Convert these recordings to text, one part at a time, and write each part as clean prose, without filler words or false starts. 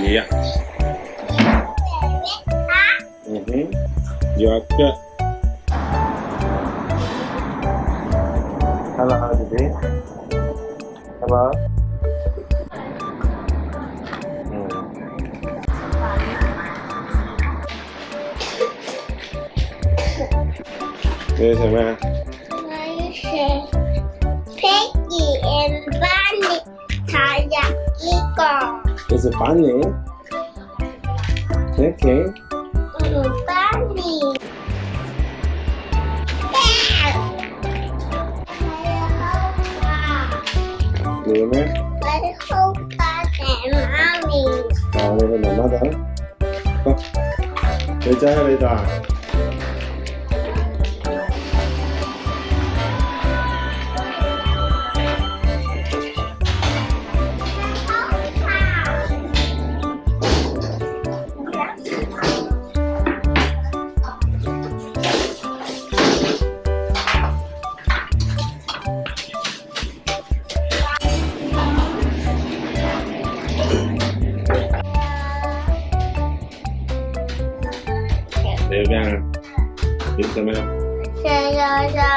ya. Yogurt. Hello, Didi. Hello. Đây xem nào. Piggy and Bunny kayak ikan. Is it bunny? Okay. Bunny. Đượcไหม Let's hope that mommy. Đây là mama đó. Có. Để chơi hay đây ta? Để ra kiếm xem nào. Xe ra ra.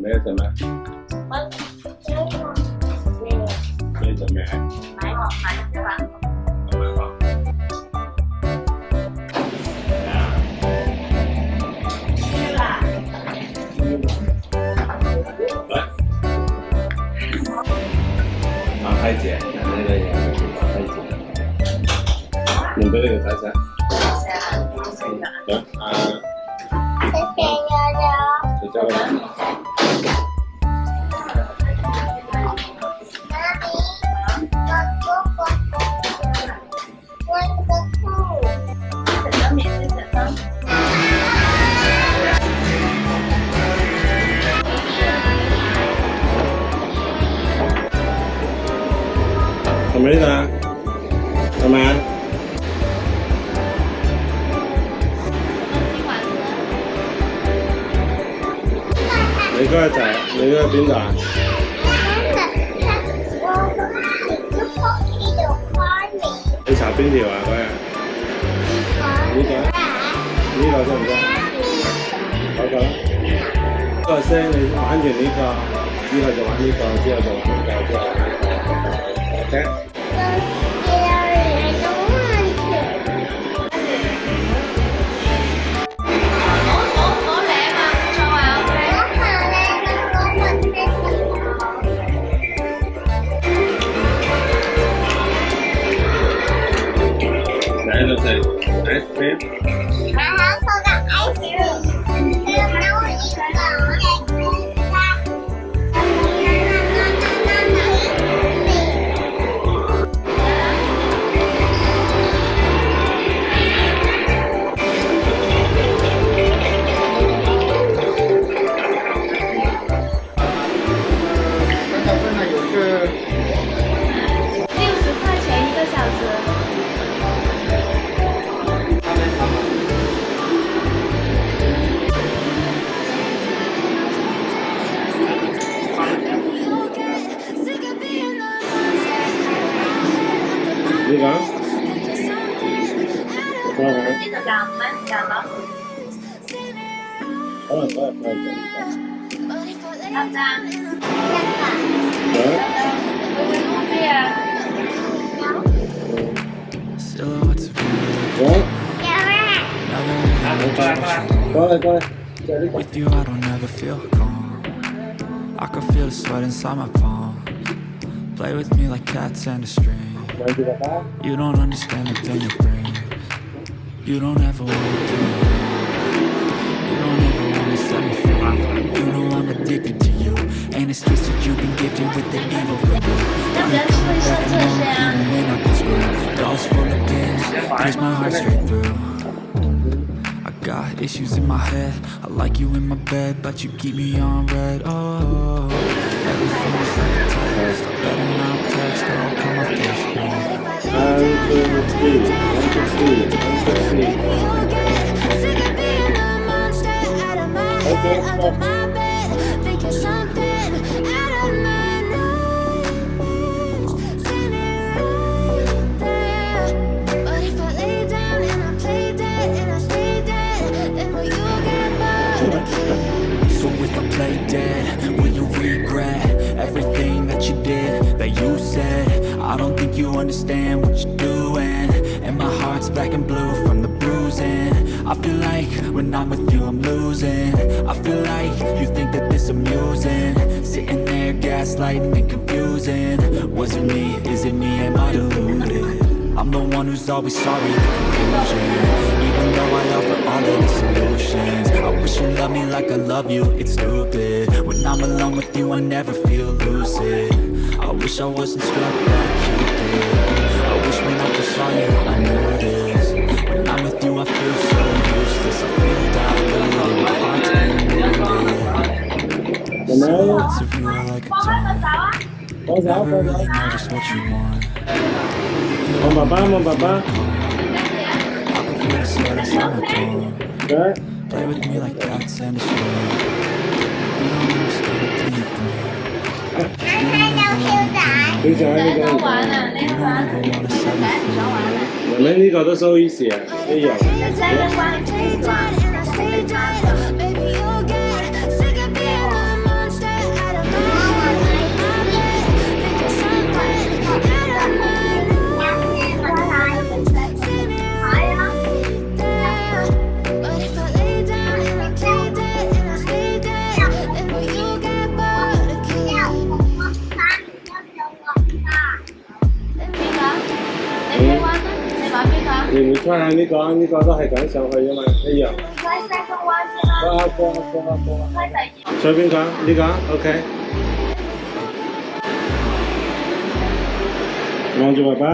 Mẹ xem nào. Mẹ xem mẹ. Máy hoặc máy các bạn. Mẹ hoặc. Hai chị, đây là hai chị. Mình tới đây là tại sao? Đó, Xe ra ra. để cho bạn. Làm gì ta? Làm mà? Mấy cái chả, mấy cái biến giả. Cái chả biến điều à coi à? Ní cái xem sao? Có có. Cái xe này完全呢個，之後就玩呢個，之後就玩呢個，之後玩呢個。OK。Đấy là gì? Ice cream. Gì đó? Qua hả? Chào đó. Có. Làm ra. Đó. Đó. Coi đây. With you, I don't ever feel calm. I can feel the sweat inside my palms. Play with me like cats and a string. You don't understand the pain you bring. You don't ever wanna give me wrong. You don't ever wanna set me free. You know I'm addicted to you, and it's just that you've been gifted with the evil for you. I'm coming back for more, even when I can screw. Dolls full of pins, pierce my heart straight through. I got issues in my head. I like you in my bed, but you keep me on red. Oh, everything is like a test. I better not text or I'll come up desperate. 1, 2, 3. 1, 2, 3. 1, 2, 3. Okay, stop. like you understand what you're doing. And my heart's black and blue from the bruising. I feel like when I'm with you I'm losing. I feel like you think that this amusing. Sitting there gaslighting and confusing. Was it me? Is it me? Am I deluded? I'm the one who's always sorry, the conclusion. Even though I offer all of the solutions, I wish you loved me like I love you, it's stupid. When I'm alone with you I never feel lucid. I wish I wasn't struck by Cupid. I wish when I first saw you I knew this. When I'm with you I feel so useless. I feel diluted, my heart's been wounded. Some parts of you are like a dawn. Never really know just what you want. Mon papa, mon papa. I can feel the sweat inside my palm. Đấy. Play with me like cats and a string. You don't understand the thing you bring. Bây giờ đi con. Mình lấy呢個都 so easy 啊，一樣。你唔會 try 下呢個？呢個都係咁上去㗎嘛，一樣。過啊！上邊個？呢個 OK。望住爸爸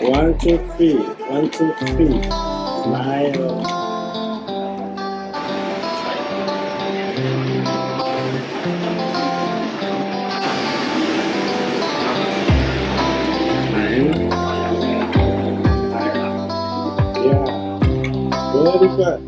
，1 2 3 1 2 3，來咯。Very good.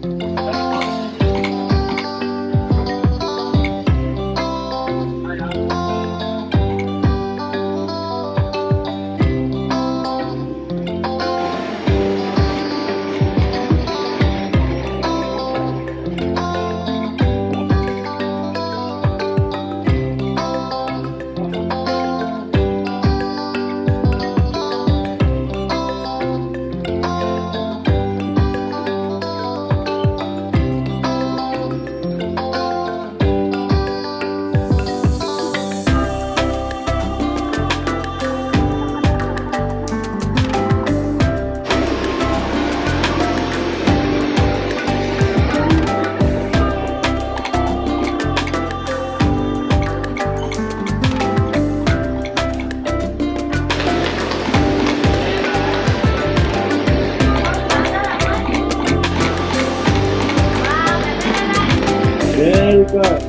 Very good.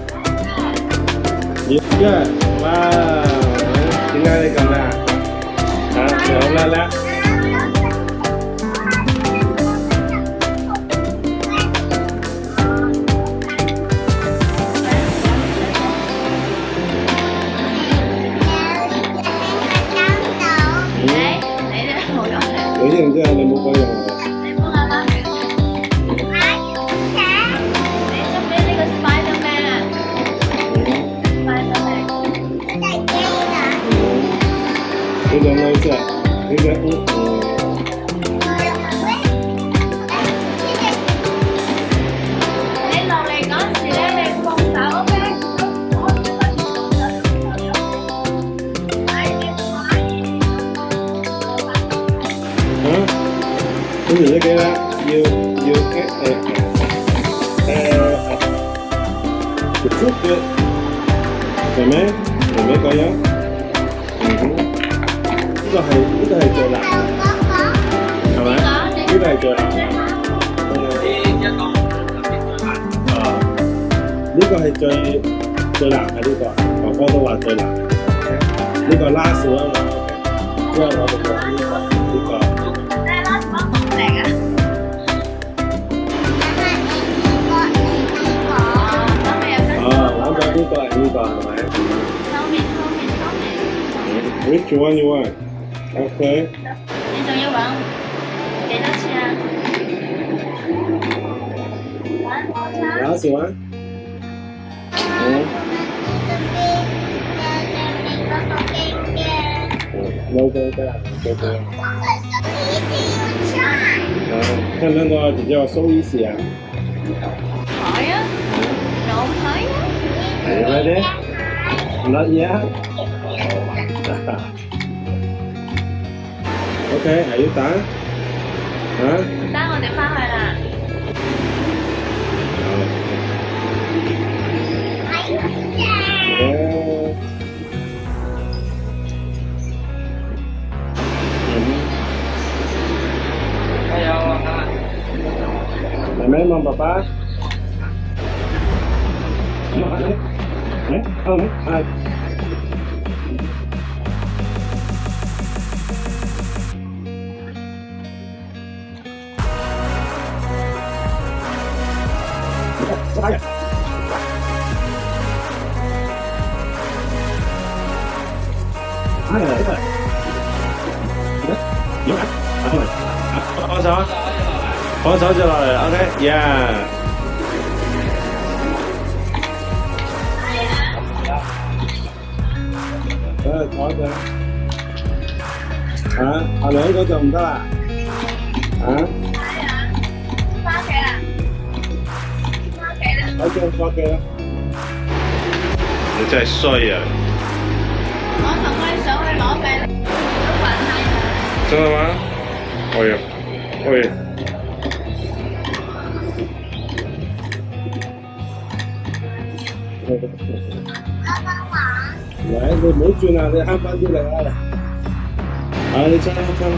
Good. Wow. 點解你咁啊？好啦啦。你知唔知啊？你冇鬼用啊！呢個女仔，呢個你落嚟嗰時咧，你放手，OK？跟住呢幾啦，要出嘅，係咪？係咪咁樣？呢個係最難，係咪？呢個係最難。呢個係最難嘅呢個，哥哥都話最難。呢個 last 啊嘛，之後我哋講呢個。玩咗呢個係呢個係咪？Which one you want? Okay. 你仲要玩幾多次啊？Last one. 冇嘅㗎，冇嘅。看那個比較收意思啊。係啊，有睇啊。係咪咧？Not yet. OK，係要等。啊？得，我哋翻去啦。妹妹望爸爸。放手就落嚟 ，OK，yeah。坐住。啊，下兩個就唔得啦。啊？翻屋企啦。翻屋企啦。好嘅，翻屋企啦。你真係衰啊！我同佢上去攞計，都揾下。真的嗎？可以，可以。嚟，你唔好轉啊！你慳翻啲力啊！你撐啦，撐啦。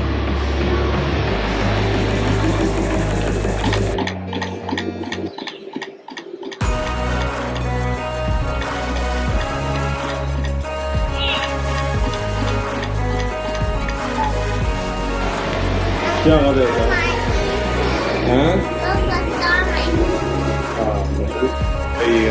之後我哋就可以嘅。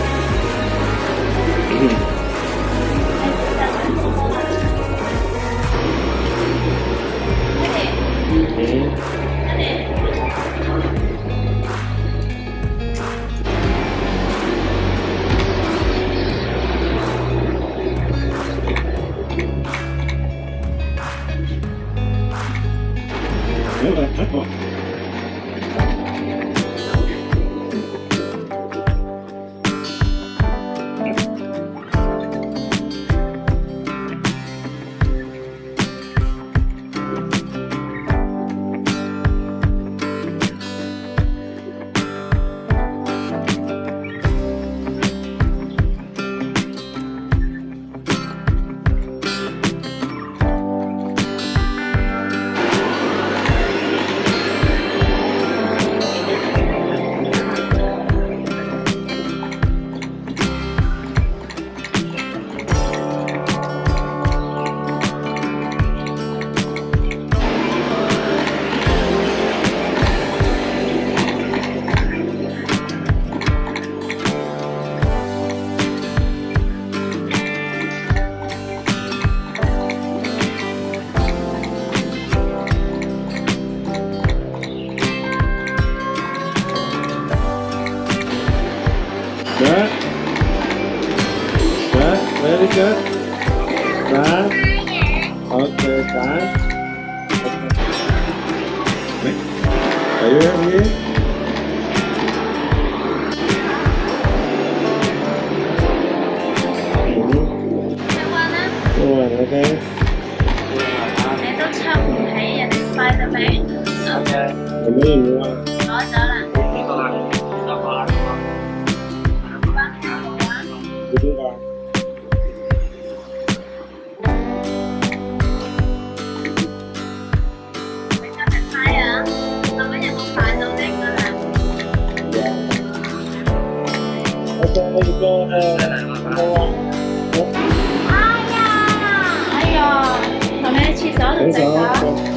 Very good. Done. Okay, done. Okay. Are you ready? Okay. 你都撐唔起人哋快得未？有咩用啊？攞咗啦。你邊個？哎呀，同你去廁所度食咗。